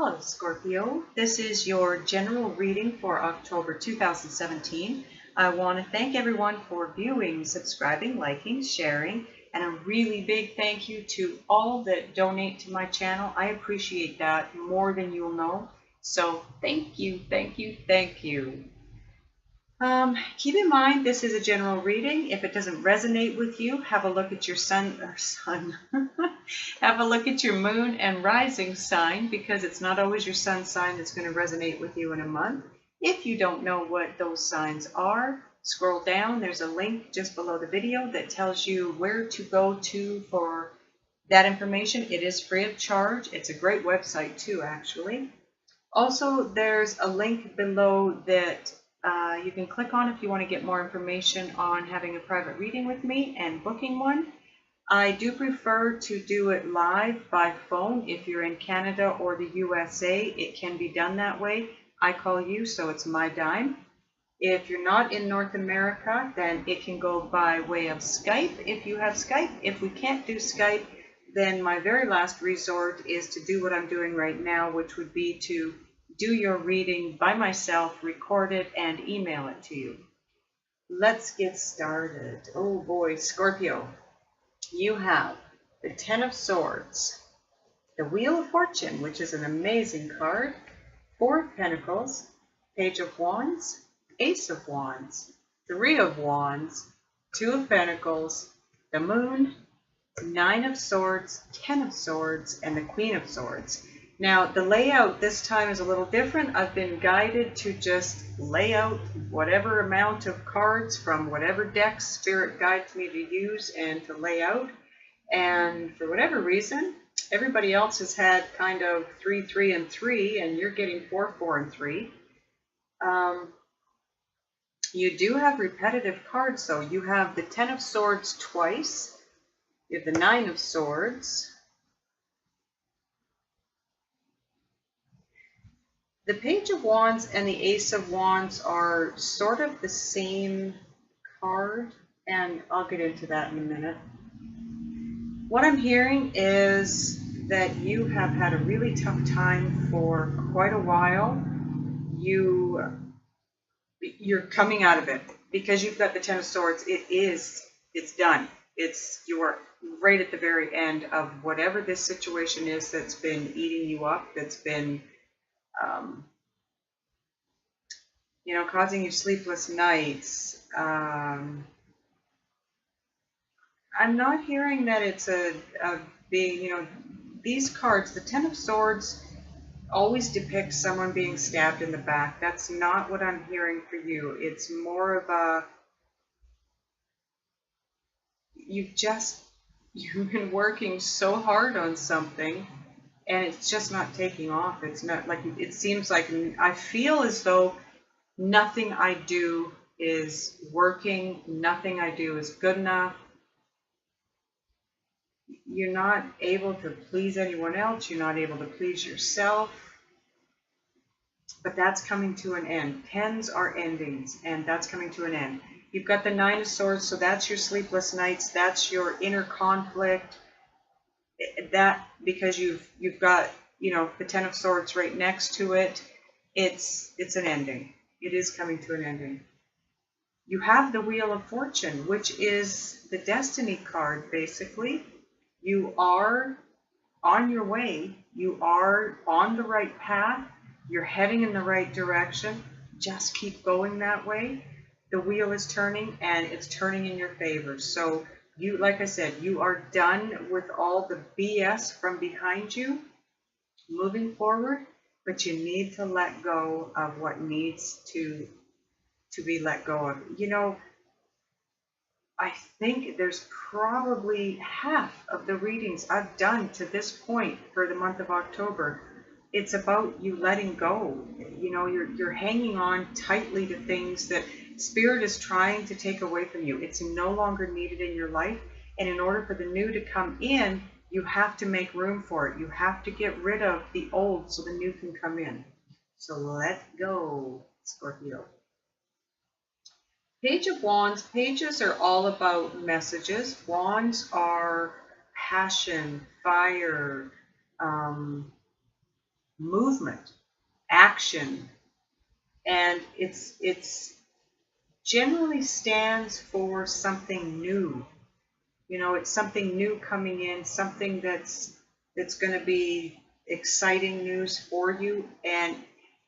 Hello Scorpio, this is your general reading for October 2017. I want to thank everyone for viewing, subscribing, liking, sharing, and a really big thank you to all that donate to my channel. I appreciate that more than you'll know. So thank you, thank you, thank you. Keep in mind this is a general reading. If it doesn't resonate with you, have a look at your sun, have a look at your moon and rising sign, because it's not always your sun sign that's going to resonate with you in a month. If you don't know what those signs are, scroll down. There's a link just below the video that tells you where to go to for that information. It is free of charge. It's a great website too, actually. Also, there's a link below that you can click on if you want to get more information on having a private reading with me and booking one. I do prefer to do it live by phone. If you're in Canada or the USA, it can be done that way. I call you, so it's my dime. If you're not in North America, then it can go by way of Skype if you have Skype. If we can't do Skype, then my very last resort is to do what I'm doing right now, which would be to do your reading by myself, record it, and email it to you. Let's get started. Oh boy, Scorpio, you have the Ten of Swords, the Wheel of Fortune, which is an amazing card, Four of Pentacles, Page of Wands, Ace of Wands, Three of Wands, Two of Pentacles, the Moon, Nine of Swords, Ten of Swords, and the Queen of Swords. Now, the layout this time is a little different. I've been guided to just lay out whatever amount of cards from whatever deck Spirit guides me to use and to lay out. And for whatever reason, everybody else has had kind of 3, 3, and 3, and you're getting 4, 4, and 3. You do have repetitive cards, though. You have the Ten of Swords twice. You have the Nine of Swords. The Page of Wands and the Ace of Wands are sort of the same card, and I'll get into that in a minute. What I'm hearing is that you have had a really tough time for quite a while. You're coming out of it because you've got the Ten of Swords. It's done. You're right at the very end of whatever this situation is that's been eating you up, that's been causing you sleepless nights. I'm not hearing that it's these cards, the Ten of Swords always depicts someone being stabbed in the back. That's not what I'm hearing for you. It's more of you've been working so hard on something, and it's just not taking off. It's not like, it seems like, I feel as though nothing I do is working, nothing I do is good enough. You're not able to please anyone else, you're not able to please yourself, but that's coming to an end. Tens are endings, and that's coming to an end. You've got the Nine of Swords, so that's your sleepless nights, that's your inner conflict. That, because you've got the Ten of Swords right next to it, it's an ending. It is coming to an ending. You have the Wheel of Fortune, which is the destiny card, basically. You are on your way. You are on the right path. You're heading in the right direction. Just keep going that way. The wheel is turning, and it's turning in your favor. So you, like I said, you are done with all the BS from behind you, moving forward, but you need to let go of what needs to be let go of. I think there's probably half of the readings I've done to this point for the month of October. It's about you letting go. You're hanging on tightly to things that Spirit is trying to take away from you. It's no longer needed in your life. And in order for the new to come in, you have to make room for it. You have to get rid of the old so the new can come in. So let go, Scorpio. Page of Wands. Pages are all about messages. Wands are passion, fire, movement, action, and it's generally stands for something new. You know, it's something new coming in, something that's going to be exciting news for you. And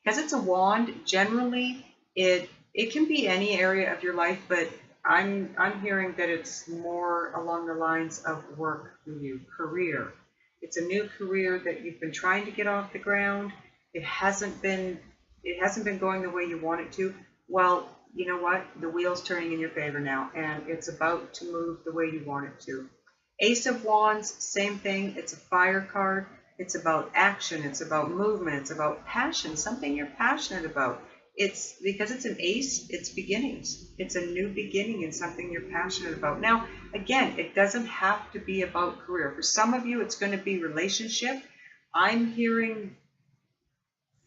because it's a wand, generally it can be any area of your life, but I'm hearing that it's more along the lines of work for you, career. It's a new career that you've been trying to get off the ground. It hasn't been going the way you want it to. Well, you know what? The wheel's turning in your favor now, and it's about to move the way you want it to. Ace of Wands, same thing. It's a fire card. It's about action. It's about movement. It's about passion, something you're passionate about. It's because it's an ace, it's beginnings. It's a new beginning in something you're passionate about. Now, again, it doesn't have to be about career. For some of you, it's going to be relationship. I'm hearing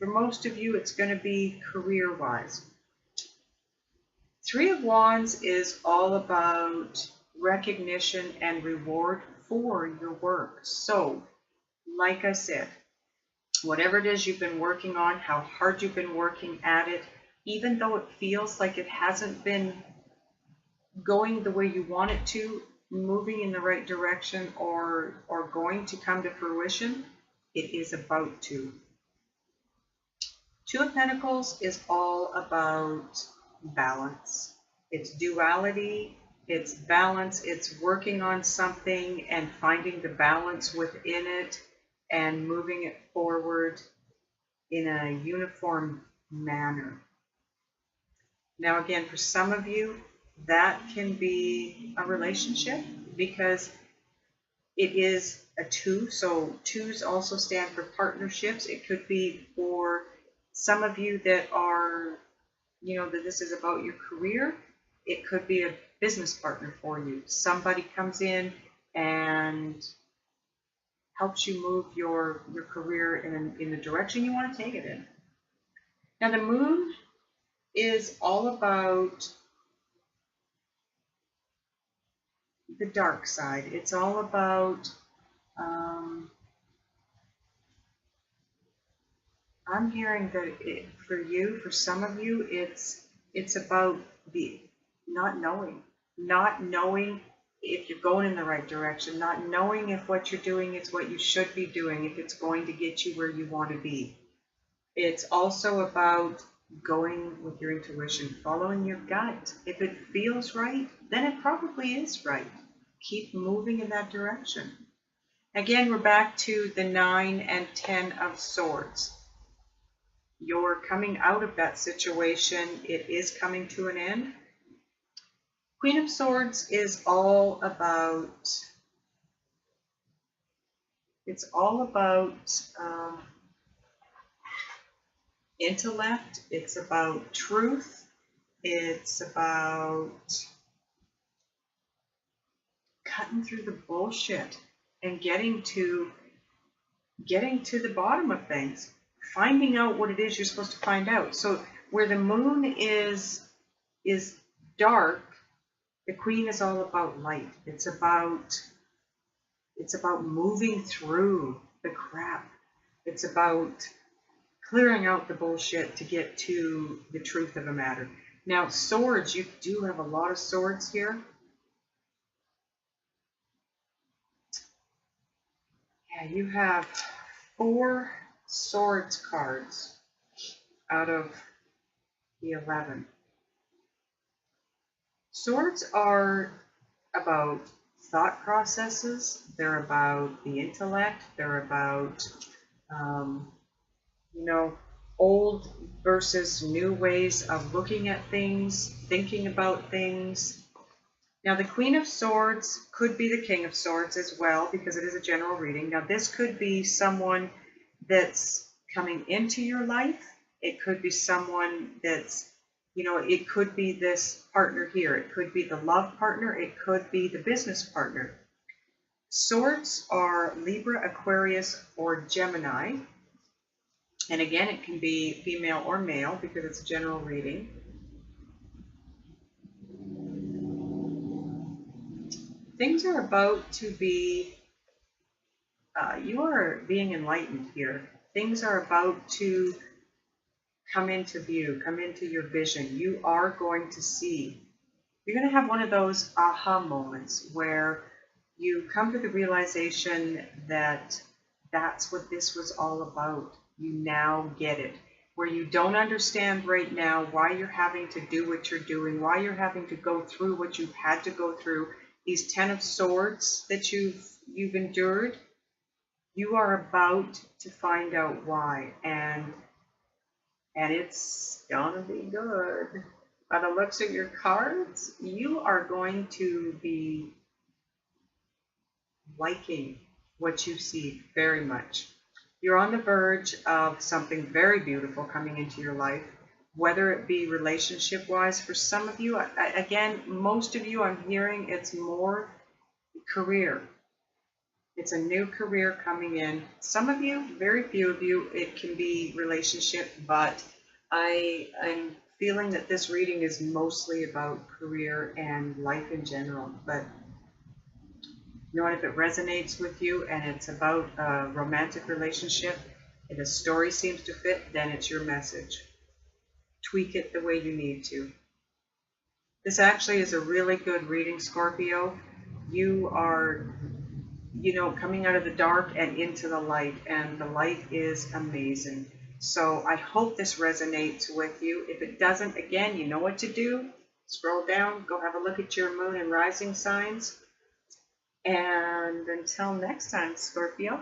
for most of you, it's going to be career-wise. Three of Wands is all about recognition and reward for your work. So, like I said, whatever it is you've been working on, how hard you've been working at it, even though it feels like it hasn't been going the way you want it to, moving in the right direction, or going to come to fruition, it is about to. Two of Pentacles is all about balance. It's duality, it's balance, it's working on something and finding the balance within it and moving it forward in a uniform manner. Now again, for some of you, that can be a relationship because it is a two, so twos also stand for partnerships. It could be for some of you that are, that this is about your career. It could be a business partner for you. Somebody comes in and helps you move your career in the direction you want to take it in. Now the moon is all about the dark side. It's all about I'm hearing that for some of you, it's about the not knowing if you're going in the right direction, not knowing if what you're doing is what you should be doing, if it's going to get you where you want to be. It's also about going with your intuition, following your gut. If it feels right, then it probably is right. Keep moving in that direction. Again, we're back to the 9 and 10 of Swords. You're coming out of that situation. It is coming to an end. Queen of Swords is all about, intellect. It's about truth. It's about cutting through the bullshit and getting to the bottom of things, finding out what it is you're supposed to find out. So where the moon is dark, the queen is all about light. It's about moving through the crap. It's about clearing out the bullshit to get to the truth of a matter. Now, swords, you do have a lot of swords here. Yeah, you have 4 swords cards out of the 11. Swords are about thought processes. They're about the intellect. They're about, old versus new ways of looking at things, thinking about things. Now, the Queen of Swords could be the King of Swords as well, because it is a general reading. Now, this could be someone that's coming into your life. It could be someone that's, it could be this partner here. It could be the love partner. It could be the business partner. Swords are Libra, Aquarius, or Gemini. And again, it can be female or male because it's a general reading. Things are about to be, you are being enlightened here. things are about to come into view, come into your vision. You are going to see. You're going to have one of those aha moments where you come to the realization that that's what this was all about. You now get it. Where you don't understand right now why you're having to do what you're doing, why you're having to go through what you've had to go through, these 10 of Swords that you've endured, you are about to find out why, and it's gonna be good. By the looks of your cards, you are going to be liking what you see very much. You're on the verge of something very beautiful coming into your life, whether it be relationship-wise. For some of you, again, most of you, I'm hearing it's more career. It's a new career coming in. Some of you, very few of you, it can be relationship, but I'm feeling that this reading is mostly about career and life in general. But you know what, if it resonates with you and it's about a romantic relationship and the story seems to fit, then it's your message. Tweak it the way you need to. This actually is a really good reading, Scorpio. You are, coming out of the dark and into the light, and the light is amazing. So I hope this resonates with you. If it doesn't, again, you know what to do. Scroll down, go have a look at your moon and rising signs. And until next time, Scorpio.